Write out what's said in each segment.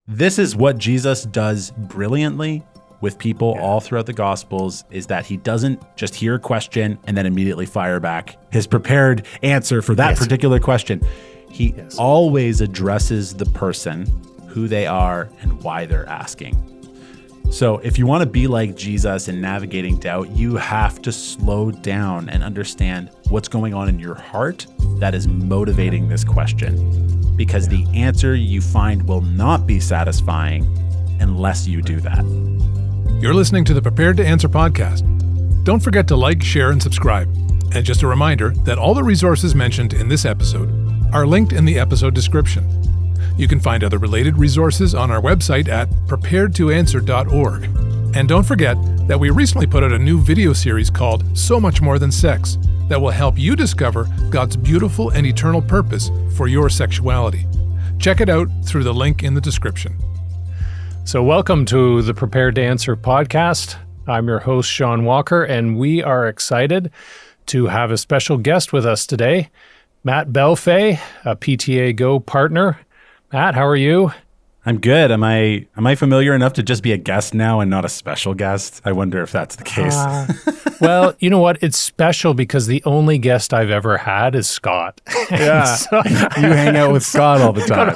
This is what Jesus does brilliantly with people all throughout the Gospels, is that he doesn't just hear a question and then immediately fire back his prepared answer for that particular question. He always addresses the person, who they are, and why they're asking. So if you want to be like Jesus in navigating doubt, you have to slow down and understand what's going on in your heart that is motivating this question. Because the answer you find will not be satisfying unless you do that. You're listening to the Prepared to Answer podcast. Don't forget to like, share, and subscribe. And just a reminder that all the resources mentioned in this episode are linked in the episode description. You can find other related resources on our website at preparedtoanswer.org. And don't forget that we recently put out a new video series called So Much More Than Sex that will help you discover God's beautiful and eternal purpose for your sexuality. Check it out through the link in the description. So welcome to the Prepared to Answer podcast. I'm your host, Sean Walker, and we are excited to have a special guest with us today, Matt Bellefeuille, a PTA Go partner. Matt, how are you? I'm good. Am I familiar enough to just be a guest now and not a special guest? I wonder if that's the case. Well, you know what? It's special because the only guest I've ever had is Scott. Yeah. So, you hang out with Scott all the time.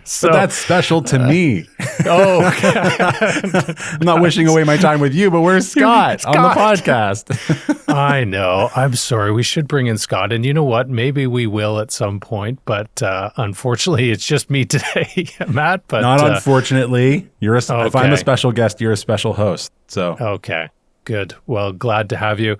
So, but that's special to me. Oh, okay. I'm not wishing away my time with you, but where's Scott on the podcast? I know. I'm sorry. We should bring in Scott. And you know what? Maybe we will at some point. But unfortunately, it's just me today, Matt. But not unfortunately. If I'm a special guest, you're a special host. So okay. Good. Well, glad to have you.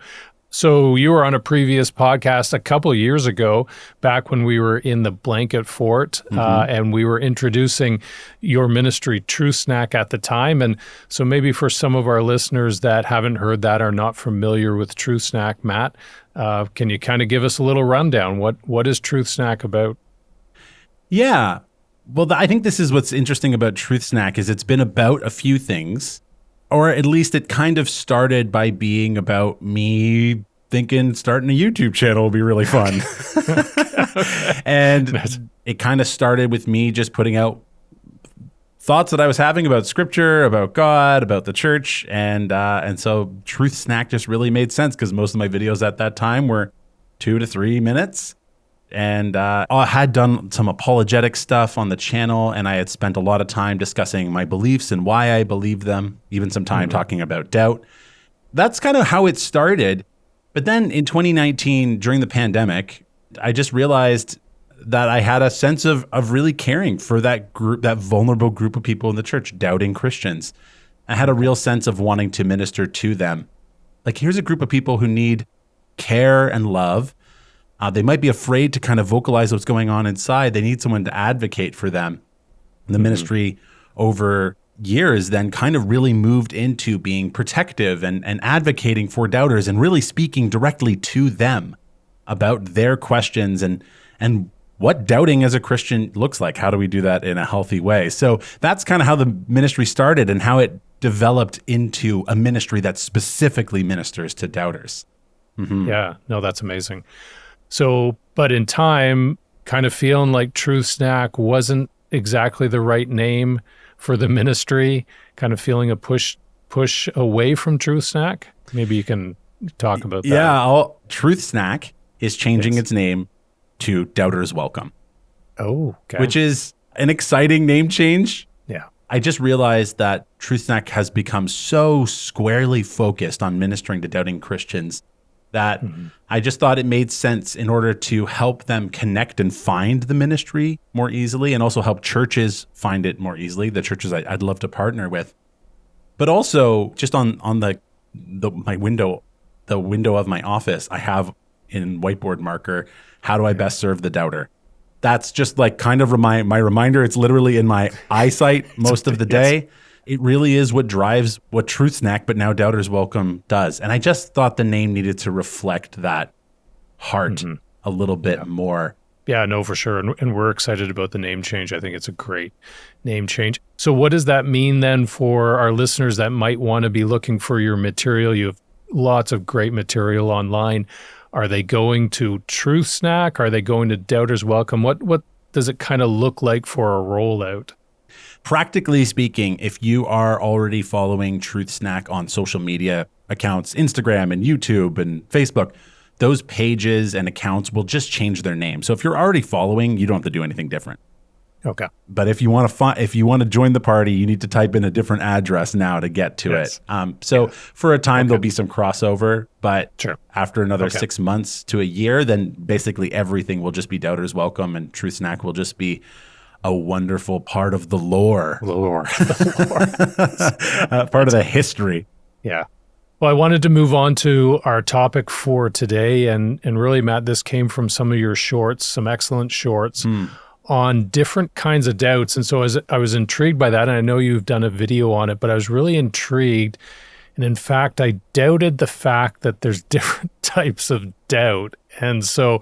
So you were on a previous podcast a couple of years ago, back when we were in the Blanket Fort, and we were introducing your ministry, Truth Snack, at the time. And so maybe for some of our listeners that haven't heard that, are not familiar with Truth Snack, Matt, can you kind of give us a little rundown? What is Truth Snack about? Yeah. Well, I think this is what's interesting about Truth Snack, is it's been about a few things. Or at least it kind of started by being about me thinking starting a YouTube channel would be really fun. And it kind of started with me just putting out thoughts that I was having about scripture, about God, about the church. And so Truth Snack just really made sense because most of my videos at that time were 2 to 3 minutes. And I had done some apologetic stuff on the channel, and I had spent a lot of time discussing my beliefs and why I believe them, even some time talking about doubt. That's kind of how it started. But then in 2019, during the pandemic, I just realized that I had a sense of really caring for that group, that vulnerable group of people in the church, doubting Christians. I had a real sense of wanting to minister to them. Like, here's a group of people who need care and love. They might be afraid to kind of vocalize what's going on inside. They need someone to advocate for them. The ministry over years then kind of really moved into being protective and advocating for doubters and really speaking directly to them about their questions and what doubting as a Christian looks like. How do we do that in a healthy way? So that's kind of how the ministry started and how it developed into a ministry that specifically ministers to doubters. Yeah, no, that's amazing. So, but in time, kind of feeling like Truth Snack wasn't exactly the right name for the ministry, kind of feeling a push away from Truth Snack. Maybe you can talk about that. Yeah, Truth Snack is changing its name to Doubters Welcome. Oh, okay. Which is an exciting name change. Yeah. I just realized that Truth Snack has become so squarely focused on ministering to doubting Christians that I just thought it made sense in order to help them connect and find the ministry more easily, and also help churches find it more easily, the churches I'd love to partner with. But also, just on my window, the window of my office, I have in whiteboard marker, how do I best serve the doubter? That's just like kind of my reminder. It's literally in my eyesight most of the day. It really is what drives what Truth Snack, but now Doubters Welcome, does. And I just thought the name needed to reflect that heart a little bit more. Yeah, no, for sure. And we're excited about the name change. I think it's a great name change. So what does that mean then for our listeners that might want to be looking for your material? You have lots of great material online. Are they going to Truth Snack? Are they going to Doubters Welcome? What does it kind of look like for a rollout? Practically speaking, if you are already following Truth Snack on social media accounts, Instagram and YouTube and Facebook, those pages and accounts will just change their name. So if you're already following, you don't have to do anything different. Okay. But if you want to join the party, you need to type in a different address now to get to it. For a time, there'll be some crossover, but after another 6 months to a year, then basically everything will just be Doubters Welcome, and Truth Snack will just be a wonderful part of the lore. Part of the history. Yeah. Well, I wanted to move on to our topic for today. And really, Matt, this came from some of your shorts, some excellent shorts on different kinds of doubts. And so I was intrigued by that. And I know you've done a video on it, but I was really intrigued. And in fact, I doubted the fact that there's different types of doubt. And so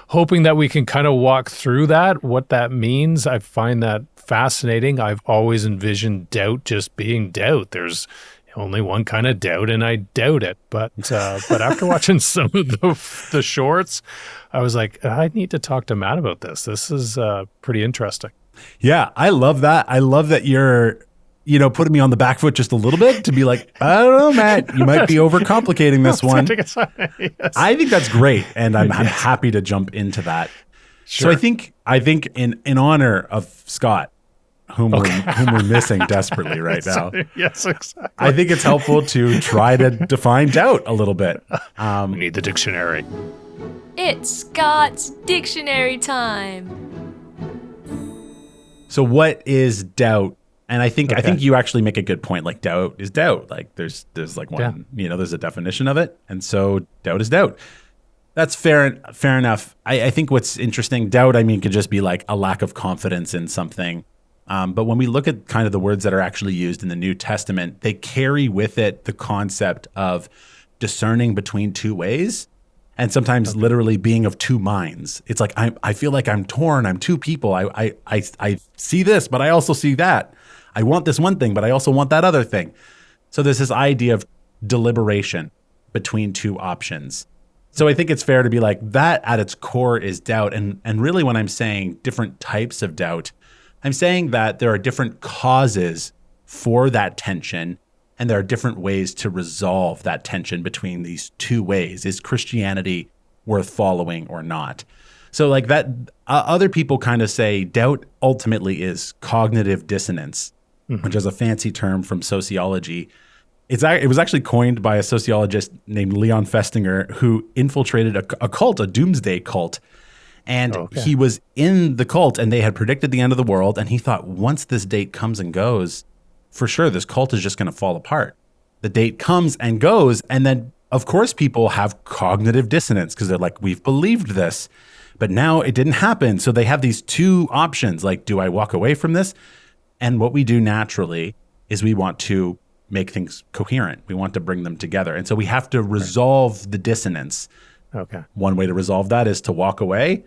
hoping that we can kind of walk through that, what that means. I find that fascinating. I've always envisioned doubt just being doubt. There's only one kind of doubt, and I doubt it. But after watching some of the shorts, I was like, I need to talk to Matt about this. This is pretty interesting. Yeah, I love that. I love that you're, putting me on the back foot just a little bit to be like, I don't know, Matt, you might be overcomplicating this one. Yes. I think that's great, and I'm happy to jump into that. Sure. So I think in honor of Scott, whom we're missing desperately right now. Yes, exactly. I think it's helpful to try to define doubt a little bit. We need the dictionary. It's Scott's dictionary time. So what is doubt? And I think you actually make a good point. Like, doubt is doubt. Like there's like one, there's a definition of it. And so doubt is doubt. That's fair enough. I think what's interesting, doubt, could just be like a lack of confidence in something. But when we look at kind of the words that are actually used in the New Testament, they carry with it the concept of discerning between two ways, and sometimes literally being of two minds. It's like, I feel like I'm torn. I'm two people. I see this, but I also see that. I want this one thing, but I also want that other thing. So there's this idea of deliberation between two options. So I think it's fair to be like, that at its core is doubt. And really when I'm saying different types of doubt, I'm saying that there are different causes for that tension, and there are different ways to resolve that tension between these two ways. Is Christianity worth following or not? So like that, other people kind of say doubt ultimately is cognitive dissonance, which is a fancy term from sociology. It was actually coined by a sociologist named Leon Festinger, who infiltrated a cult, a doomsday cult. And he was in the cult, and they had predicted the end of the world. And he thought, once this date comes and goes, for sure, this cult is just going to fall apart. The date comes and goes. And then, of course, people have cognitive dissonance because they're like, we've believed this, but now it didn't happen. So they have these two options. Like, do I walk away from this? And what we do naturally is we want to make things coherent. We want to bring them together. And so we have to resolve the dissonance. Okay. One way to resolve that is to walk away.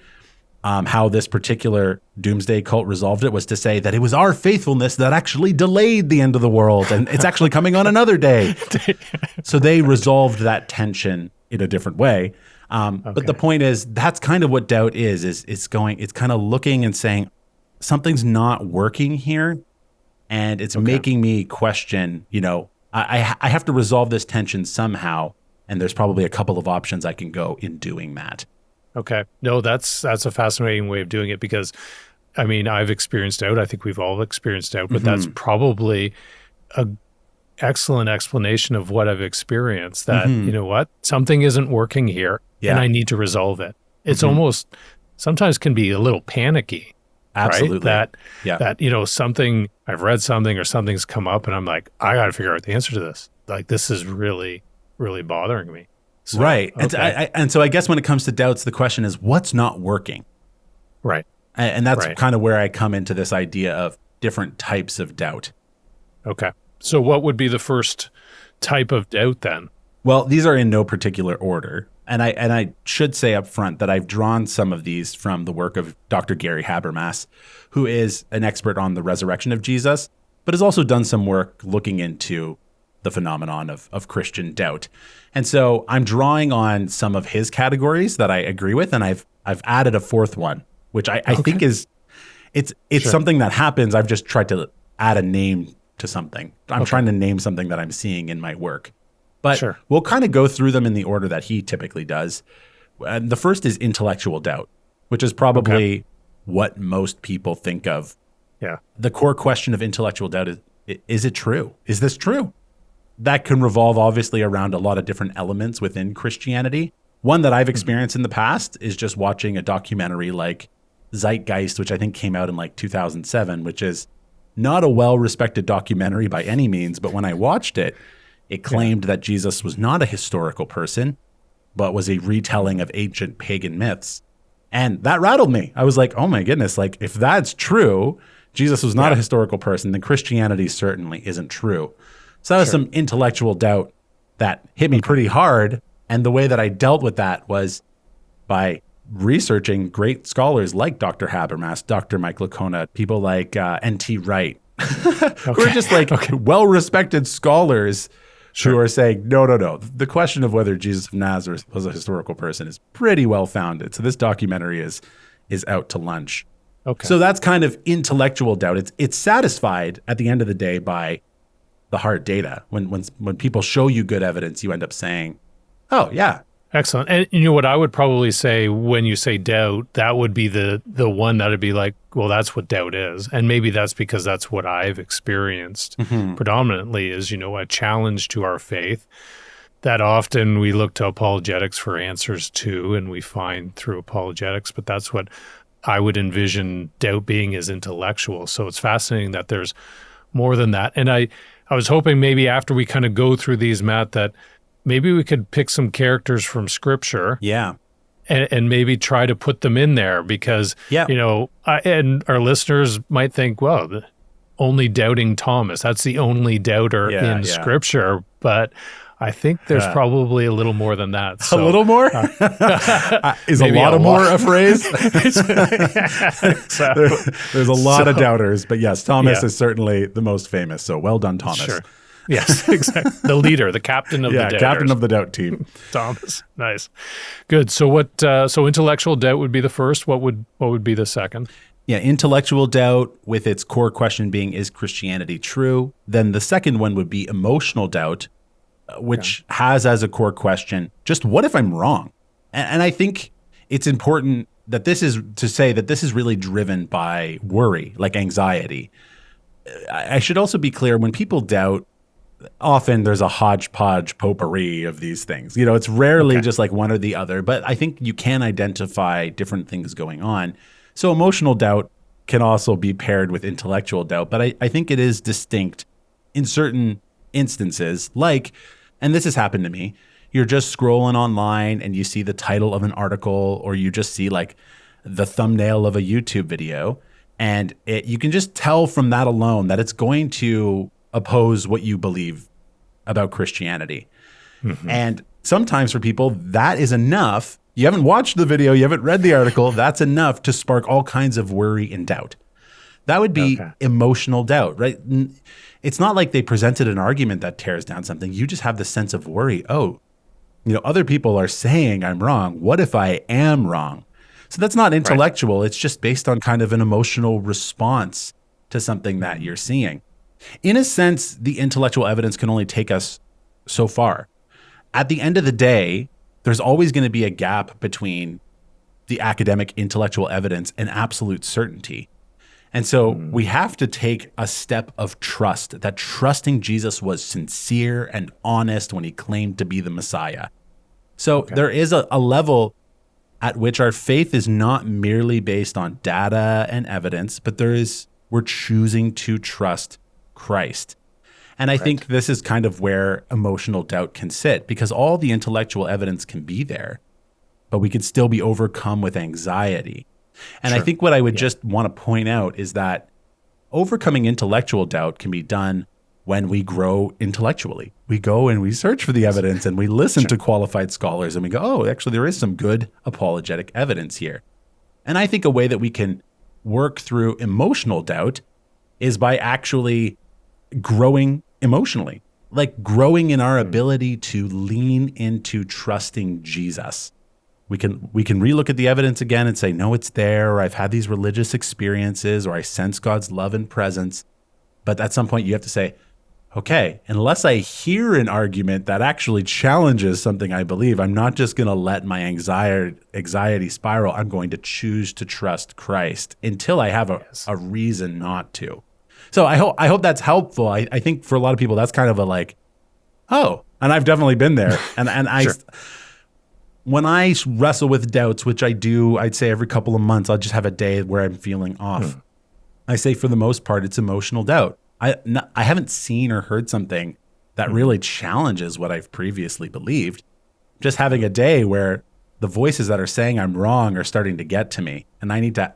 How this particular doomsday cult resolved it was to say that it was our faithfulness that actually delayed the end of the world, and it's actually coming on another day. So they resolved that tension in a different way. But the point is, that's kind of what doubt is it's kind of looking and saying, something's not working here, and it's making me question, I have to resolve this tension somehow. And there's probably a couple of options I can go in doing that. Okay. No, that's a fascinating way of doing it because, I've experienced doubt. I think we've all experienced doubt, but that's probably an excellent explanation of what I've experienced, that, you know what, something isn't working here and I need to resolve it. It's almost, sometimes can be a little panicky. Absolutely. Right? That, something, I've read something or something's come up and I'm like, I got to figure out the answer to this. Like, this is really bothering me. So, right. And so I guess when it comes to doubts, the question is, what's not working? Right. And that's kind of where I come into this idea of different types of doubt. Okay. So what would be the first type of doubt then? Well, these are in no particular order. And I should say up front that I've drawn some of these from the work of Dr. Gary Habermas, who is an expert on the resurrection of Jesus, but has also done some work looking into the phenomenon of Christian doubt. And so I'm drawing on some of his categories that I agree with, and I've added a fourth one, which I think is It's Sure. something that happens. I've just tried to add a name to something. I'm trying to name something that I'm seeing in my work. But Sure. we'll kind of go through them in the order that he typically does. And the first is intellectual doubt, which is probably what most people think of. Yeah. The core question of intellectual doubt is it true? Is this true? That can revolve obviously around a lot of different elements within Christianity. One that I've experienced in the past is just watching a documentary like Zeitgeist, which I think came out in like 2007, which is not a well-respected documentary by any means. But when I watched it, it claimed that Jesus was not a historical person, but was a retelling of ancient pagan myths. And that rattled me. I was like, oh my goodness, like if that's true, Jesus was not a historical person, then Christianity certainly isn't true. So that was some intellectual doubt that hit me pretty hard. And the way that I dealt with that was by researching great scholars like Dr. Habermas, Dr. Mike Licona, people like N.T. Wright, who are just like well-respected scholars who are saying, no. The question of whether Jesus of Nazareth was a historical person is pretty well-founded. So this documentary is out to lunch. Okay. So that's kind of intellectual doubt. It's satisfied at the end of the day by the hard data. When people show you good evidence, you end up saying, oh, yeah. Excellent. And you know what I would probably say when you say doubt, that would be the one that would be like, well, that's what doubt is. And maybe that's because that's what I've experienced predominantly is, a challenge to our faith that often we look to apologetics for answers to, and we find through apologetics, but that's what I would envision doubt being is intellectual. So it's fascinating that there's more than that. And I was hoping maybe after we kind of go through these, Matt, that maybe we could pick some characters from Scripture, and maybe try to put them in there because, and our listeners might think, well, only doubting Thomas, that's the only doubter in Scripture. But I think there's probably a little more than that. So, a little more? Is a lot of more a phrase? There's a lot of doubters, but yes, Thomas is certainly the most famous. So well done, Thomas. Sure. Yes, exactly. The leader, the captain of the doubters. Captain of the doubt team. Thomas. Nice. Good. So what? So intellectual doubt would be the first. What would be the second? Yeah, intellectual doubt with its core question being, is Christianity true? Then the second one would be emotional doubt, which has as a core question, just what if I'm wrong? And I think it's important that this is really driven by worry, like anxiety. I should also be clear, when people doubt, often there's a hodgepodge potpourri of these things. It's rarely just like one or the other, but I think you can identify different things going on. So emotional doubt can also be paired with intellectual doubt, but I think it is distinct in certain instances, like, and this has happened to me, you're just scrolling online and you see the title of an article, or you just see like the thumbnail of a YouTube video, and you can just tell from that alone that it's going to oppose what you believe about Christianity. And sometimes for people, that is enough. You haven't watched the video, you haven't read the article, that's enough to spark all kinds of worry and doubt. That would be emotional doubt, right? It's not like they presented an argument that tears down something. You just have the sense of worry. Oh, other people are saying I'm wrong. What if I am wrong? So that's not intellectual. It's just based on kind of an emotional response to something that you're seeing. In a sense, the intellectual evidence can only take us so far. At the end of the day, there's always going to be a gap between the academic intellectual evidence and absolute certainty. And so we have to take a step of trust, that trusting Jesus was sincere and honest when he claimed to be the Messiah. So there is a level at which our faith is not merely based on data and evidence, but we're choosing to trust Christ. And I think this is kind of where emotional doubt can sit, because all the intellectual evidence can be there, but we could still be overcome with anxiety. And I think what I would just want to point out is that overcoming intellectual doubt can be done when we grow intellectually. We go and we search for the evidence and we listen to qualified scholars and we go, oh, actually, there is some good apologetic evidence here. And I think a way that we can work through emotional doubt is by actually growing emotionally, like growing in our ability to lean into trusting Jesus. We can relook at the evidence again and say, no, it's there, or I've had these religious experiences, or I sense God's love and presence. But at some point you have to say, okay, unless I hear an argument that actually challenges something I believe, I'm not just going to let my anxiety spiral. I'm going to choose to trust Christ until I have a reason not to. So I hope that's helpful. I think for a lot of people, that's kind of a like, oh, and I've definitely been there. And Sure. When I wrestle with doubts, which I do, I'd say every couple of months, I'll just have a day where I'm feeling off. I say for the most part, it's emotional doubt. I haven't seen or heard something that really challenges what I've previously believed. Just having a day where the voices that are saying I'm wrong are starting to get to me. And I need to,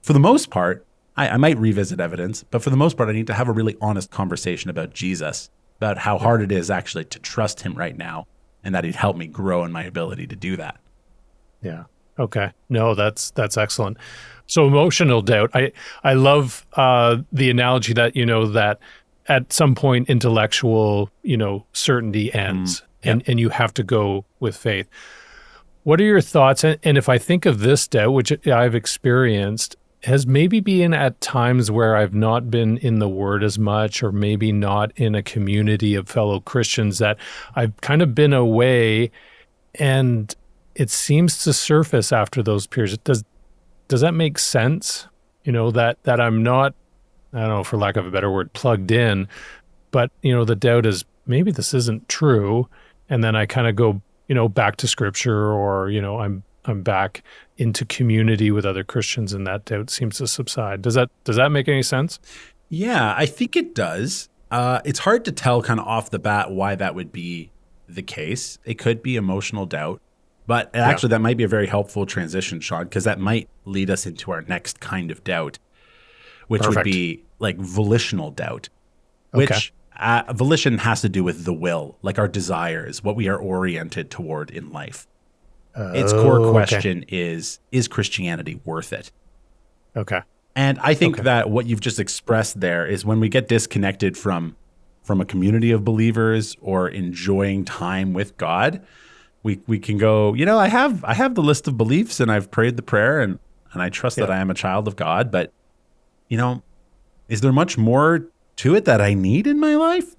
for the most part, I might revisit evidence, but for the most part, I need to have a really honest conversation about Jesus, about how hard it is actually to trust him right now, and that he'd help me grow in my ability to do that. Yeah. Okay. No, that's excellent. So emotional doubt. I love the analogy that, that at some point intellectual, certainty ends and you have to go with faith. What are your thoughts? And if I think of this doubt, which I've experienced, has maybe been at times where I've not been in the Word as much, or maybe not in a community of fellow Christians, that I've kind of been away, and it seems to surface after those periods. Does that make sense? That I'm not, I don't know, for lack of a better word, plugged in, but the doubt is maybe this isn't true, and then I kind of go back to Scripture, or I'm back into community with other Christians, and that doubt seems to subside. Does that make any sense? Yeah, I think it does. It's hard to tell kind of off the bat why that would be the case. It could be emotional doubt, but actually that might be a very helpful transition, Sean, because that might lead us into our next kind of doubt, which would be like volitional doubt, which volition has to do with the will, like our desires, what we are oriented toward in life. Its core question is Christianity worth it? Okay. And I think that what you've just expressed there is when we get disconnected from a community of believers or enjoying time with God, we can go, I have the list of beliefs and I've prayed the prayer and I trust that I am a child of God, but is there much more to it that I need in my life?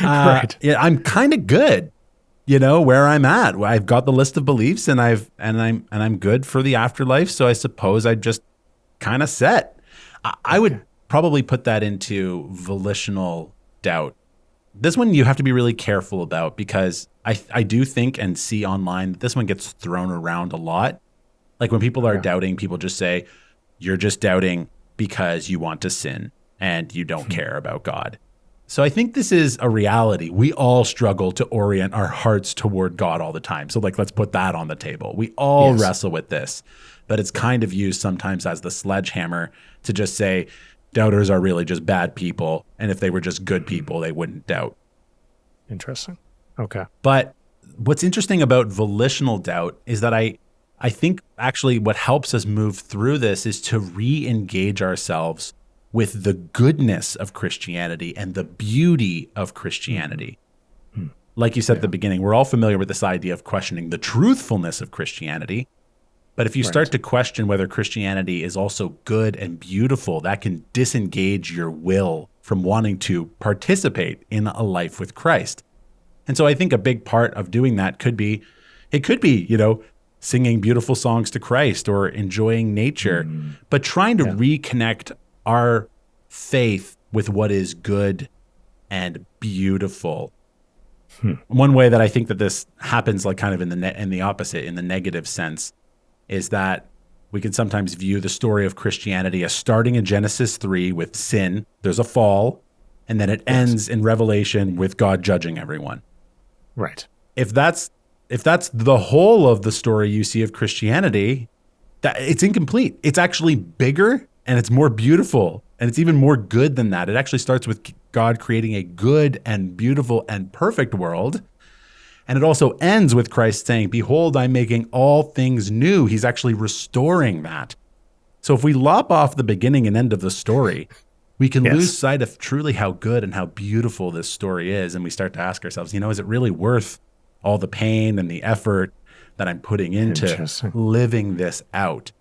Right. Yeah, I'm kind of good. Where I'm at. I've got the list of beliefs and I'm good for the afterlife. So I suppose I just kind of set. I would probably put that into volitional doubt. This one you have to be really careful about, because I do think and see online that this one gets thrown around a lot. Like when people are doubting, people just say, you're just doubting because you want to sin and you don't care about God. So I think this is a reality. We all struggle to orient our hearts toward God all the time. So let's put that on the table. We all wrestle with this, but it's kind of used sometimes as the sledgehammer to just say doubters are really just bad people. And if they were just good people, they wouldn't doubt. Interesting. Okay. But what's interesting about volitional doubt is that I think actually what helps us move through this is to re-engage ourselves with the goodness of Christianity and the beauty of Christianity. Like you said at the beginning, we're all familiar with this idea of questioning the truthfulness of Christianity. But if you start to question whether Christianity is also good and beautiful, that can disengage your will from wanting to participate in a life with Christ. And so I think a big part of doing that could be, singing beautiful songs to Christ or enjoying nature, but trying to reconnect our faith with what is good and beautiful. One way that I think that this happens, like kind of in the opposite, in the negative sense, is that we can sometimes view the story of Christianity as starting in Genesis 3 with sin. There's a fall, and then it ends in Revelation with God judging everyone. Right. If that's the whole of the story you see of Christianity, that it's incomplete. It's actually bigger and it's more beautiful, and it's even more good than that. It actually starts with God creating a good and beautiful and perfect world. And it also ends with Christ saying, behold, I'm making all things new. He's actually restoring that. So if we lop off the beginning and end of the story, we can lose sight of truly how good and how beautiful this story is. And we start to ask ourselves, is it really worth all the pain and the effort that I'm putting into Interesting. living this out.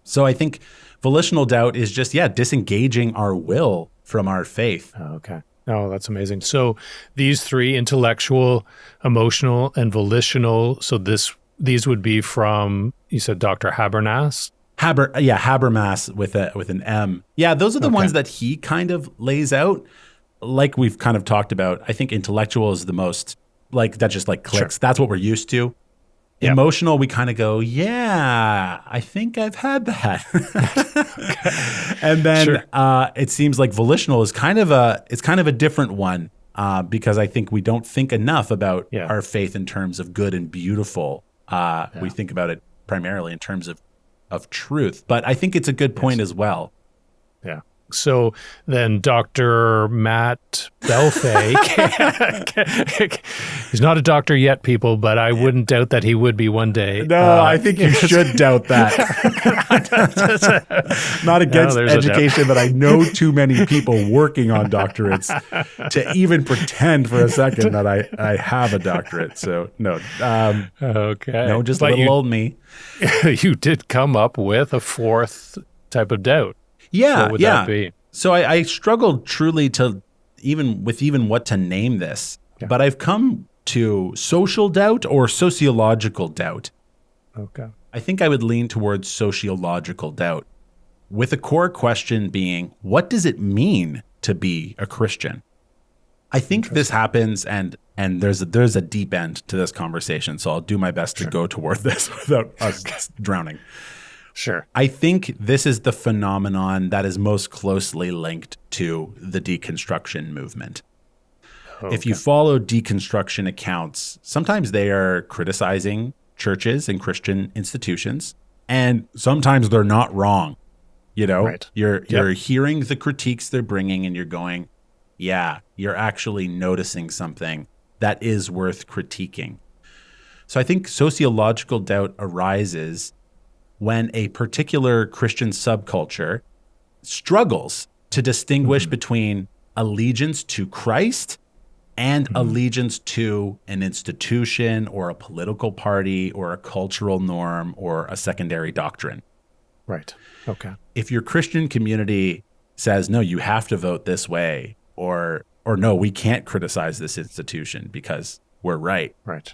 So I think volitional doubt is just, disengaging our will from our faith. Oh, okay. Oh, that's amazing. So these three, intellectual, emotional, and volitional. So these would be from, you said Dr. Habermas? Habermas with an M. Yeah, those are the ones that he kind of lays out. Like we've kind of talked about, I think intellectual is the most, like, that just like clicks. Sure. That's what we're used to. Yeah. Emotional, we kind of go, I think I've had that. And then it seems like volitional is kind of a different one because I think we don't think enough about our faith in terms of good and beautiful. We think about it primarily in terms of truth. But I think it's a good point as well. Yeah. So then Dr. Matt Bellefeuille, he's not a doctor yet, people, but I wouldn't doubt that he would be one day. No, I think you should doubt that. Not against education, but I know too many people working on doctorates to even pretend for a second that I have a doctorate. So no. Okay. No, just but little old me. You did come up with a fourth type of doubt. Yeah, what would that be? So I struggled truly to even what to name this, but I've come to social doubt or sociological doubt. Okay. I think I would lean towards sociological doubt, with a core question being, what does it mean to be a Christian? I think this happens, and there's a deep end to this conversation, so I'll do my best to go toward this without us drowning. Sure. I think this is the phenomenon that is most closely linked to the deconstruction movement. Okay. If you follow deconstruction accounts, sometimes they are criticizing churches and Christian institutions, and sometimes they're not wrong. You know, Right. You're hearing the critiques they're bringing, and you're going, yeah, you're actually noticing something that is worth critiquing. So I think sociological doubt arises when a particular Christian subculture struggles to distinguish between allegiance to Christ and allegiance to an institution or a political party or a cultural norm or a secondary doctrine. Right. Okay. If your Christian community says, no, you have to vote this way, or no, we can't criticize this institution because we're right. Right.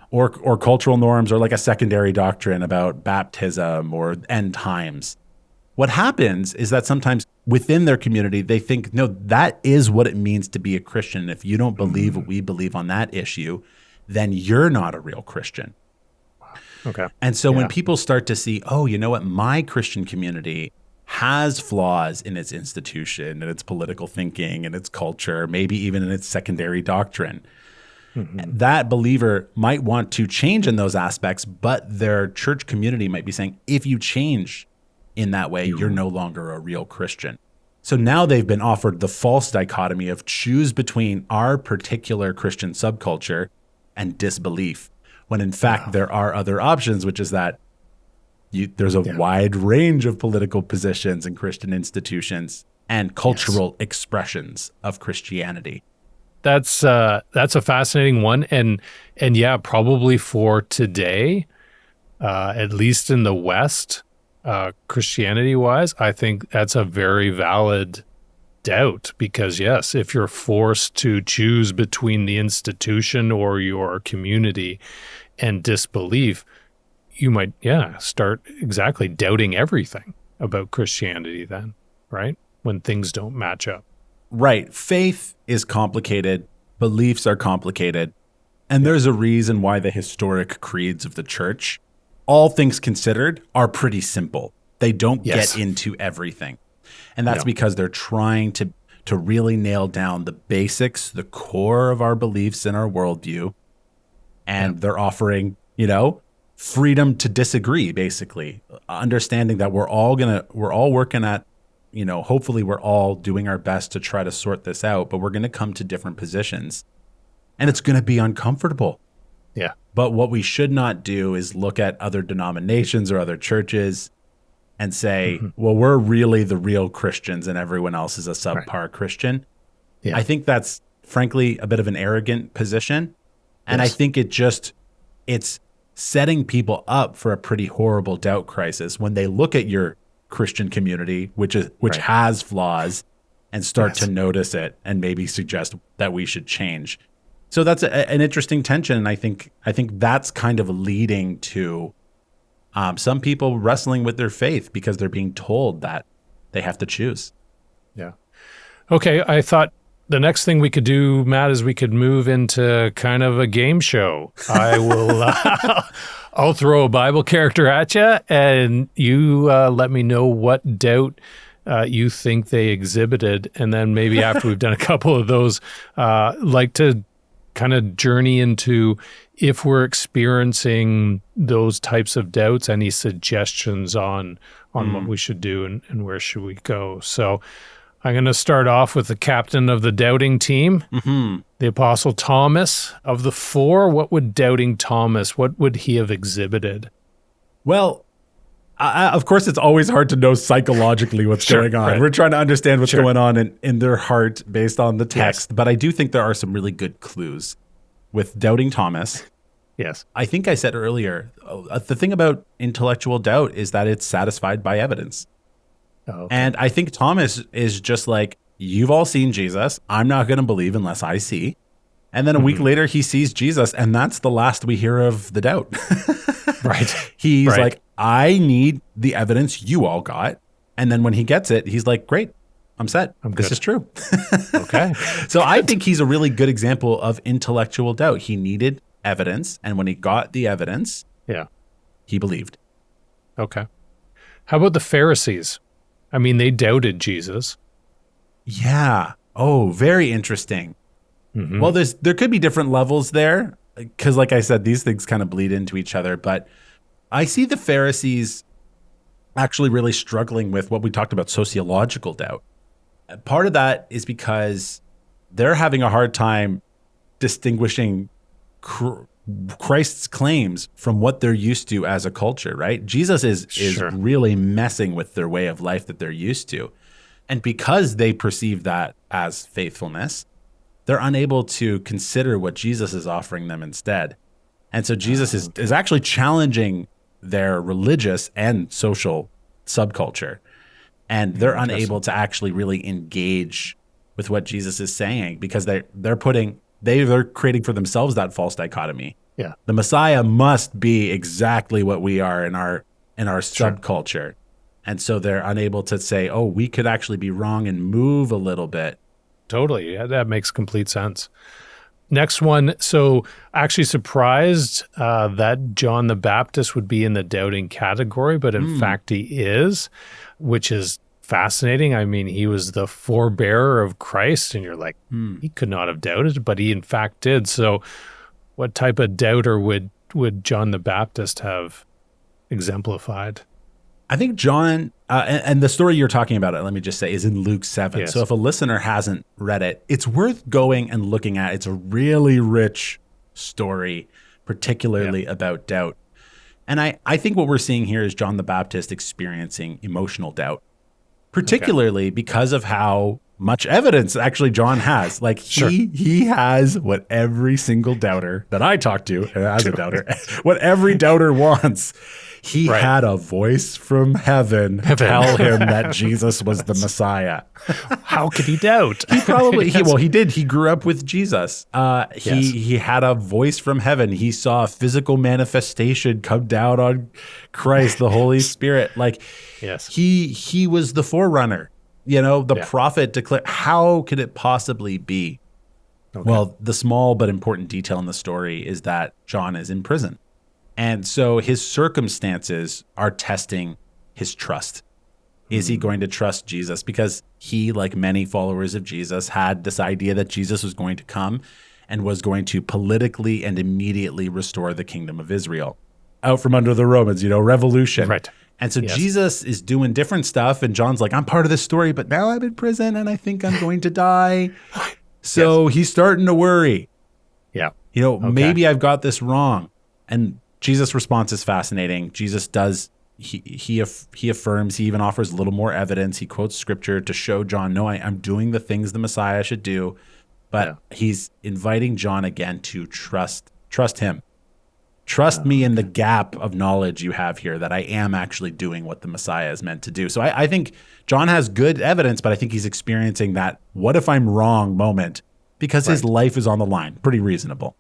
Or cultural norms, or like a secondary doctrine about baptism or end times. What happens is that sometimes within their community, they think, no, that is what it means to be a Christian. If you don't believe what we believe on that issue, then you're not a real Christian. Okay. And so when people start to see, oh, you know what, my Christian community has flaws in its institution and its political thinking and its culture, maybe even in its secondary doctrine, that believer might want to change in those aspects, but their church community might be saying, if you change in that way, you're no longer a real Christian. So now they've been offered the false dichotomy of choose between our particular Christian subculture and disbelief, when in fact there are other options, which is that there's a wide range of political positions in Christian institutions and cultural expressions of Christianity. That's a fascinating one, and yeah, probably for today, at least in the West, Christianity-wise, I think that's a very valid doubt, because yes, if you're forced to choose between the institution or your community and disbelief, you might start exactly doubting everything about Christianity then, right? When things don't match up. Right. Faith is complicated. Beliefs are complicated. And there's a reason why the historic creeds of the church, all things considered, are pretty simple. They don't get into everything. And that's because they're trying to really nail down the basics, the core of our beliefs and our worldview. And they're offering, freedom to disagree, basically. Understanding that we're all working at, hopefully we're all doing our best to try to sort this out, but we're going to come to different positions. And it's going to be uncomfortable. Yeah. But what we should not do is look at other denominations or other churches and say, well, we're really the real Christians and everyone else is a subpar Christian. Yeah. I think that's frankly a bit of an arrogant position. And I think it's setting people up for a pretty horrible doubt crisis when they look at your Christian community, which has flaws, and start to notice it and maybe suggest that we should change. So that's an interesting tension. And I think that's kind of leading to some people wrestling with their faith because they're being told that they have to choose. Yeah. Okay. I thought the next thing we could do, Matt, is we could move into kind of a game show. I will, I'll throw a Bible character at you, and you let me know what doubt you think they exhibited. And then maybe after we've done a couple of those, like to kind of journey into if we're experiencing those types of doubts, any suggestions on what we should do and where should we go. So I'm going to start off with the captain of the doubting team, the Apostle Thomas. Of the four, what would doubting Thomas, what would he have exhibited? Well, of course, it's always hard to know psychologically what's going on. Right. We're trying to understand what's going on in their heart based on the text. Yes. But I do think there are some really good clues with doubting Thomas. Yes. I think I said earlier, the thing about intellectual doubt is that it's satisfied by evidence. Oh, okay. And I think Thomas is just like, you've all seen Jesus. I'm not going to believe unless I see. And then a week later, he sees Jesus, and that's the last we hear of the doubt. Right. He's like, I need the evidence you all got. And then when he gets it, he's like, great, I'm set. This is true. Okay. So I think he's a really good example of intellectual doubt. He needed evidence. And when he got the evidence, he believed. Okay. How about the Pharisees? I mean, they doubted Jesus. Yeah. Oh, very interesting. Well, there could be different levels there because, like I said, these things kind of bleed into each other. But I see the Pharisees actually really struggling with what we talked about, sociological doubt. Part of that is because they're having a hard time distinguishing Christ's claims from what they're used to as a culture, right? Jesus is really messing with their way of life that they're used to. And because they perceive that as faithfulness, they're unable to consider what Jesus is offering them instead. And so Jesus is actually challenging their religious and social subculture. And they're unable to actually really engage with what Jesus is saying because they're creating for themselves that false dichotomy. Yeah. The Messiah must be exactly what we are in our subculture. And so they're unable to say, oh, we could actually be wrong and move a little bit. Totally. Yeah, that makes complete sense. Next one. So actually surprised that John the Baptist would be in the doubting category, but in fact he is, which is fascinating. I mean, he was the forebearer of Christ, and you're like, he could not have doubted, but he in fact did. So what type of doubter would John the Baptist have exemplified? I think John, and the story you're talking about, let me just say, is in Luke 7. Yes. So if a listener hasn't read it, it's worth going and looking at. It's a really rich story, particularly about doubt. And I think what we're seeing here is John the Baptist experiencing emotional doubt, particularly because of how much evidence actually John has. Like he has what every single doubter that I talk to as a doubter, what every doubter wants. He had a voice from heaven tell him that Jesus was the Messiah. How could he doubt? He did. He grew up with Jesus. He had a voice from heaven. He saw a physical manifestation come down on Christ, the Holy Spirit. He was the forerunner. The prophet declared. How could it possibly be? Okay. Well, the small but important detail in the story is that John is in prison. And so his circumstances are testing his trust. Is he going to trust Jesus? Because he, like many followers of Jesus, had this idea that Jesus was going to come and was going to politically and immediately restore the kingdom of Israel out from under the Romans, revolution. Right. And so Jesus is doing different stuff. And John's like, I'm part of this story, but now I'm in prison and I think I'm going to die. So he's starting to worry. Yeah. Maybe I've got this wrong. And Jesus' response is fascinating. Jesus does, he affirms, he even offers a little more evidence. He quotes scripture to show John, no, I'm doing the things the Messiah should do. But he's inviting John again to trust him. Trust me in the gap of knowledge you have here that I am actually doing what the Messiah is meant to do. So I think John has good evidence, but I think he's experiencing that what if I'm wrong moment because his life is on the line. Pretty reasonable.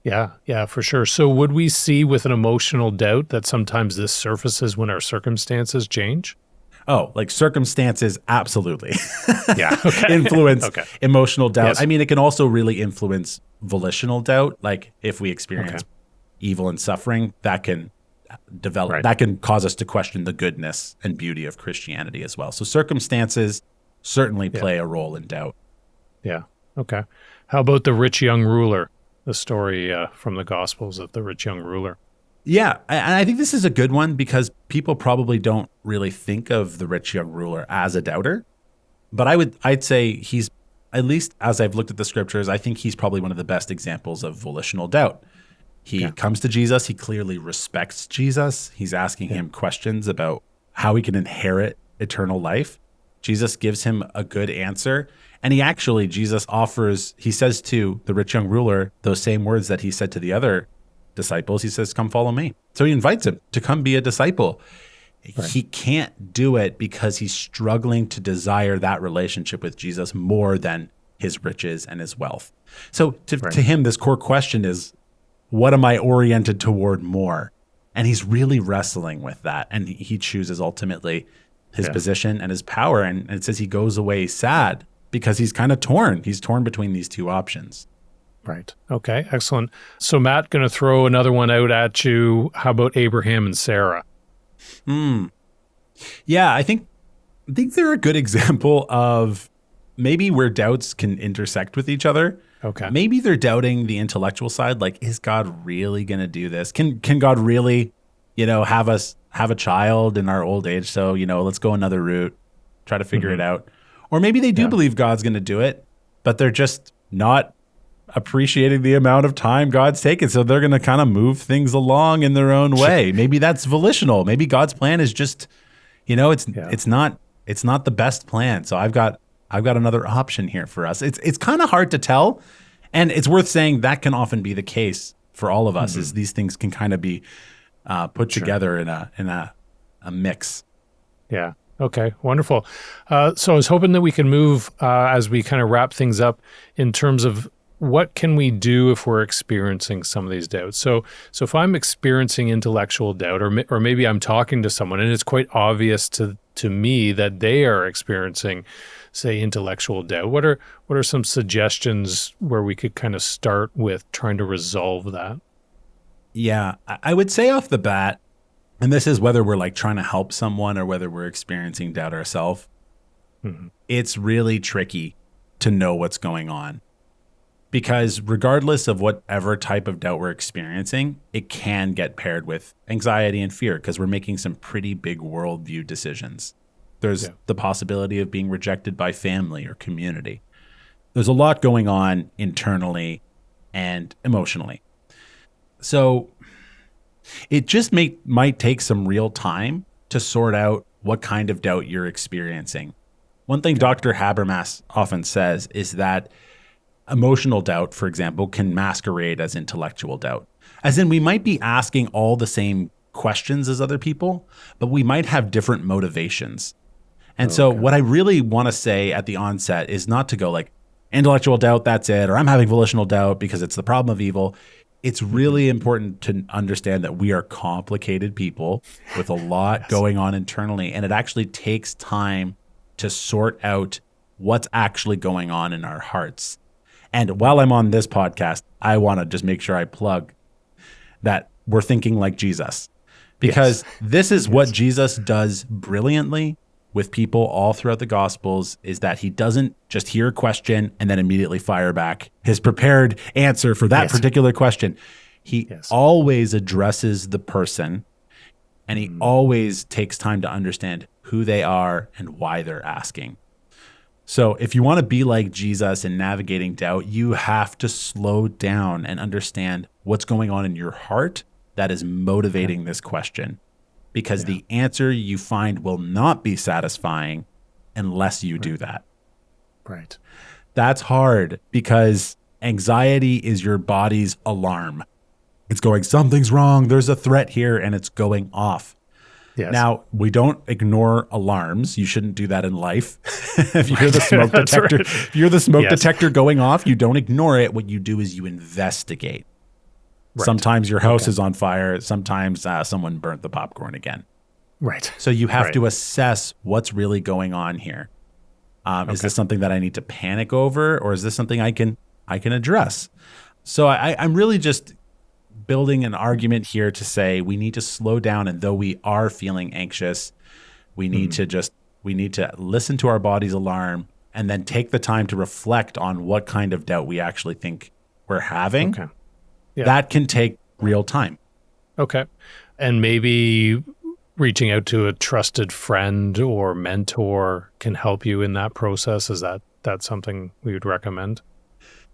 Yeah, for sure. So would we see with an emotional doubt that sometimes this surfaces when our circumstances change? Oh, like circumstances, absolutely. Yeah. Okay. Influence Okay. emotional doubt. Yes. I mean, it can also really influence volitional doubt. Like if we experience evil and suffering, that can develop, that can cause us to question the goodness and beauty of Christianity as well. So circumstances certainly play a role in doubt. Yeah. Okay. How about the rich young ruler? The story from the Gospels of the rich young ruler. Yeah, and I think this is a good one because people probably don't really think of the rich young ruler as a doubter. But I'd say he's, at least as I've looked at the scriptures, I think he's probably one of the best examples of volitional doubt. He comes to Jesus. He clearly respects Jesus. He's asking him questions about how he can inherit eternal life. Jesus gives him a good answer. And Jesus offers, he says to the rich young ruler those same words that he said to the other disciples. He says, come follow me. So he invites him to come be a disciple. He can't do it because he's struggling to desire that relationship with Jesus more than his riches and his wealth. So to him, this core question is, what am I oriented toward more? And he's really wrestling with that. And he chooses ultimately his position and his power. And it says he goes away sad because he's kind of torn. He's torn between these two options. Right. Okay, excellent. So Matt, going to throw another one out at you. How about Abraham and Sarah? Yeah, I think they're a good example of maybe where doubts can intersect with each other. Okay. Maybe they're doubting the intellectual side. Like, is God really going to do this? Can God really, have us have a child in our old age? So, let's go another route, try to figure it out. Or maybe they do believe God's going to do it, but they're just not appreciating the amount of time God's taken. So they're going to kind of move things along in their own way. Maybe that's volitional. Maybe God's plan is just, it's not the best plan. So I've got another option here for us. It's kind of hard to tell. And it's worth saying that can often be the case for all of us, is these things can kind of be put together in a mix. Yeah. Okay, wonderful. So I was hoping that we can move as we kind of wrap things up in terms of what can we do if we're experiencing some of these doubts. So if I'm experiencing intellectual doubt, or maybe I'm talking to someone and it's quite obvious to me that they are experiencing, say, intellectual doubt, what are some suggestions where we could kind of start with trying to resolve that? Yeah, I would say off the bat, and this is whether we're like trying to help someone or whether we're experiencing doubt ourselves, it's really tricky to know what's going on. Because regardless of whatever type of doubt we're experiencing, it can get paired with anxiety and fear because we're making some pretty big worldview decisions. There's the possibility of being rejected by family or community. There's a lot going on internally and emotionally. So it just might take some real time to sort out what kind of doubt you're experiencing. One thing Dr. Habermas often says is that emotional doubt, for example, can masquerade as intellectual doubt. As in, we might be asking all the same questions as other people, but we might have different motivations. And so what I really want to say at the onset is not to go like, intellectual doubt, that's it, or I'm having volitional doubt because it's the problem of evil. It's really important to understand that we are complicated people with a lot going on internally, and it actually takes time to sort out what's actually going on in our hearts. And while I'm on this podcast, I want to just make sure I plug that we're thinking like Jesus, because this is what Jesus does brilliantly with people all throughout the Gospels, is that he doesn't just hear a question and then immediately fire back his prepared answer for that particular question. He always addresses the person, and he always takes time to understand who they are and why they're asking. So if you want to be like Jesus in navigating doubt, you have to slow down and understand what's going on in your heart that is motivating this question. Because the answer you find will not be satisfying unless you do that. Right. That's hard because anxiety is your body's alarm. It's going, something's wrong. There's a threat here, and it's going off. Yes. Now, we don't ignore alarms. You shouldn't do that in life. If you hear the smoke detector, right. if you hear the smoke detector going off, you don't ignore it. What you do is you investigate. Right. Sometimes your house is on fire. Sometimes someone burnt the popcorn again. Right. So you have to assess what's really going on here. Is this something that I need to panic over, or is this something I can address? So I'm really just building an argument here to say we need to slow down, and though we are feeling anxious, we need to listen to our body's alarm and then take the time to reflect on what kind of doubt we actually think we're having. Okay. Yeah. That can take real time. Okay. And maybe reaching out to a trusted friend or mentor can help you in that process. Is that something we would recommend?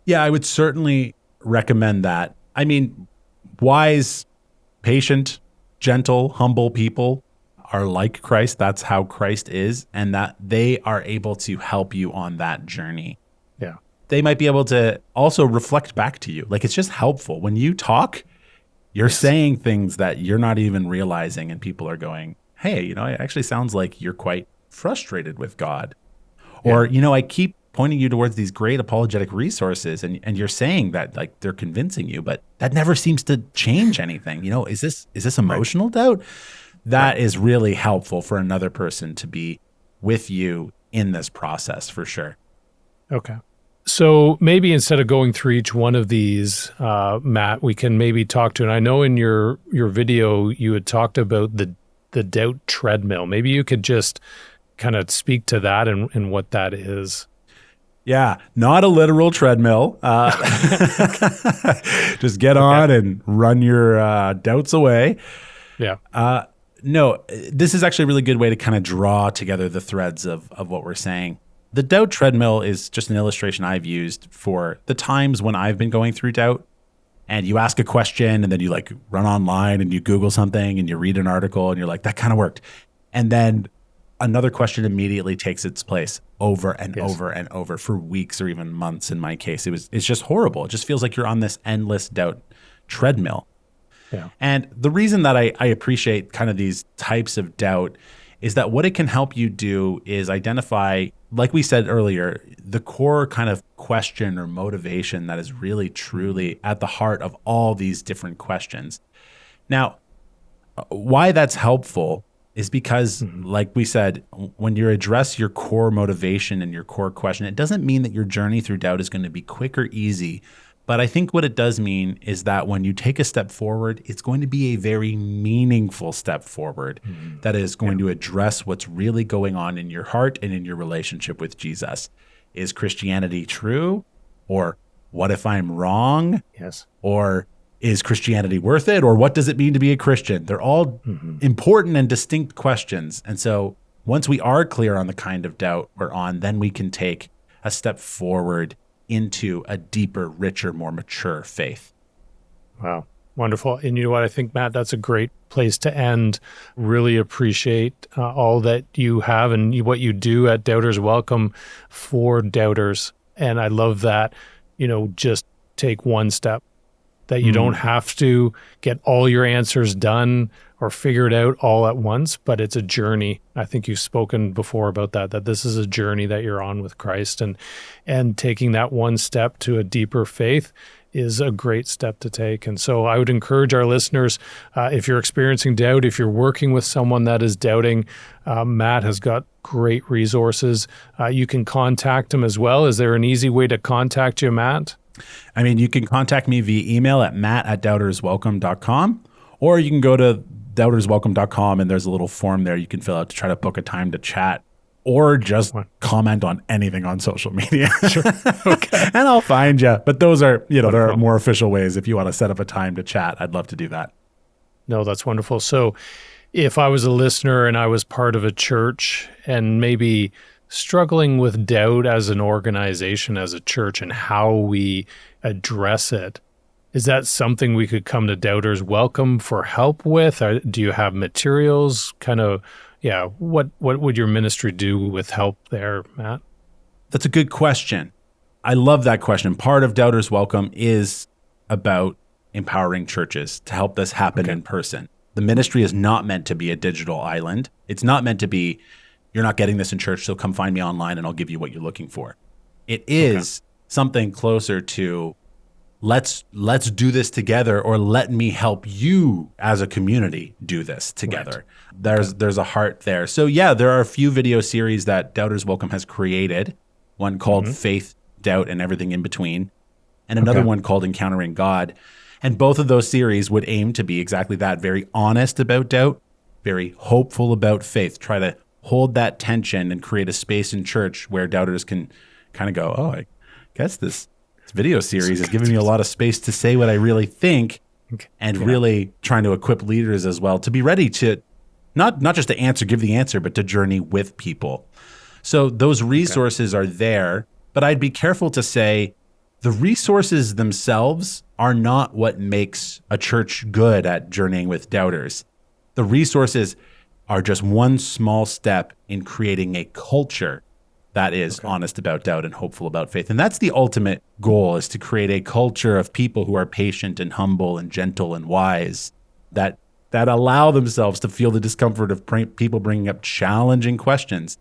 Yeah, I would certainly recommend that. I mean, wise, patient, gentle, humble people are like Christ. That's how Christ is, and that they are able to help you on that journey. Yeah. They might be able to also reflect back to you. Like, it's just helpful. When you talk, you're saying things that you're not even realizing, and people are going, hey, it actually sounds like you're quite frustrated with God. Or, I keep pointing you towards these great apologetic resources, and you're saying that like they're convincing you, but that never seems to change anything. Is this emotional doubt? That is really helpful for another person to be with you in this process, for sure. Okay. So maybe instead of going through each one of these, Matt, we can maybe talk to, and I know in your video you had talked about the doubt treadmill. Maybe you could just kind of speak to that and what that is. Yeah, not a literal treadmill. Just get on and run your doubts away. Yeah. No, this is actually a really good way to kind of draw together the threads of what we're saying. The doubt treadmill is just an illustration I've used for the times when I've been going through doubt, and you ask a question and then you like run online and you Google something and you read an article and you're like, that kind of worked. And then another question immediately takes its place over and over and over for weeks or even months. In my case, it's just horrible. It just feels like you're on this endless doubt treadmill. Yeah. And the reason that I appreciate kind of these types of doubt is that what it can help you do is identify, like we said earlier, the core kind of question or motivation that is really truly at the heart of all these different questions. Now, why that's helpful is because, like we said, when you address your core motivation and your core question, it doesn't mean that your journey through doubt is going to be quick or easy. But I think what it does mean is that when you take a step forward, it's going to be a very meaningful step forward that is going to address what's really going on in your heart and in your relationship with Jesus. Is Christianity true? Or what if I'm wrong? Yes. Or is Christianity worth it? Or what does it mean to be a Christian? They're all important and distinct questions. And so once we are clear on the kind of doubt we're on, then we can take a step forward into a deeper, richer, more mature faith. Wow. Wonderful. And you know what? I think, Matt, that's a great place to end. Really appreciate all that you have and what you do at Doubters Welcome for doubters. And I love that, just take one step, that you don't have to get all your answers done or figured out all at once, but it's a journey. I think you've spoken before about that this is a journey that you're on with Christ, and taking that one step to a deeper faith is a great step to take. And so I would encourage our listeners, if you're experiencing doubt, if you're working with someone that is doubting, Matt has got great resources. You can contact him as well. Is there an easy way to contact you, Matt? I mean, you can contact me via email at matt@doubterswelcome.com, or you can go to doubterswelcome.com and there's a little form there you can fill out to try to book a time to chat, or just comment on anything on social media. Sure. Okay. And I'll find you. But those are, there are more official ways. If you want to set up a time to chat, I'd love to do that. No, that's wonderful. So if I was a listener and I was part of a church and maybe struggling with doubt as an organization, as a church, and how we address it, is that something we could come to Doubters Welcome for help with? Or do you have materials? What would your ministry do with help there, Matt? That's a good question. I love that question. Part of Doubters Welcome is about empowering churches to help this happen in person. The ministry is not meant to be a digital island. It's not meant to be, you're not getting this in church, so come find me online and I'll give you what you're looking for. It is something closer to, let's do this together, or let me help you as a community do this together. Right. There's a heart there. So yeah, there are a few video series that Doubters Welcome has created. One called Faith, Doubt, and Everything in Between, and another one called Encountering God. And both of those series would aim to be exactly that, very honest about doubt, very hopeful about faith, try to hold that tension and create a space in church where doubters can kind of go, oh, I guess this video series is giving me a lot of space to say what I really think, and really trying to equip leaders as well to be ready to not just to give the answer, but to journey with people. So those resources are there, but I'd be careful to say the resources themselves are not what makes a church good at journeying with doubters. The resources are just one small step in creating a culture that is honest about doubt and hopeful about faith. And that's the ultimate goal, is to create a culture of people who are patient and humble and gentle and wise, that allow themselves to feel the discomfort of people bringing up challenging questions.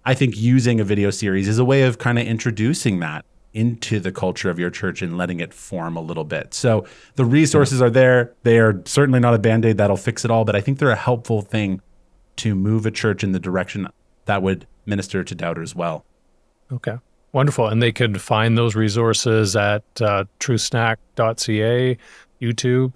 I think using a video series is a way of kind of introducing that into the culture of your church and letting it form a little bit. So the resources are there. They are certainly not a Band-Aid that'll fix it all, but I think they're a helpful thing to move a church in the direction that would minister to doubters well. Okay, wonderful. And they could find those resources at truthsnack.ca, YouTube?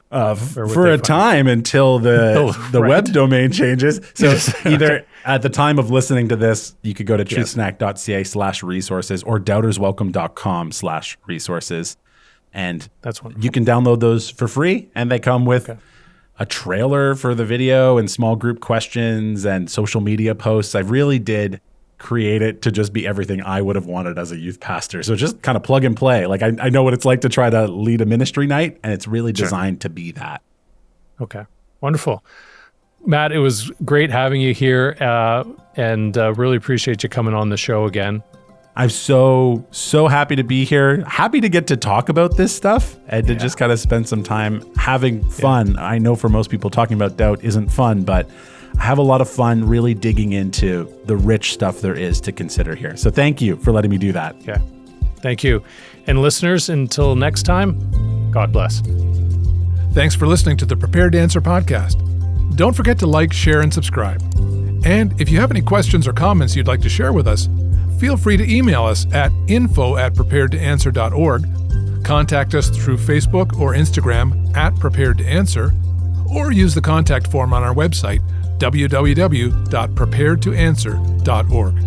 For a time until the web domain changes. So either at the time of listening to this, you could go to truthsnack.ca/resources or doubterswelcome.com/resources. And that's wonderful. You can download those for free, and they come with a trailer for the video and small group questions and social media posts. I really did create it to just be everything I would have wanted as a youth pastor. So just kind of plug and play. Like I know what it's like to try to lead a ministry night, and it's really designed to be that. Okay. Wonderful. Matt, it was great having you here, and really appreciate you coming on the show again. I'm so happy to be here. Happy to get to talk about this stuff and to just kind of spend some time having fun. I know for most people talking about doubt isn't fun, but I have a lot of fun really digging into the rich stuff there is to consider here. So thank you for letting me do that. Yeah. Thank you. And listeners, until next time, God bless. Thanks for listening to the Prepared to Answer podcast. Don't forget to like, share, and subscribe. And if you have any questions or comments you'd like to share with us, feel free to email us at info@preparedtoanswer.org, contact us through Facebook or Instagram @preparedtoanswer, or use the contact form on our website, www.preparedtoanswer.org.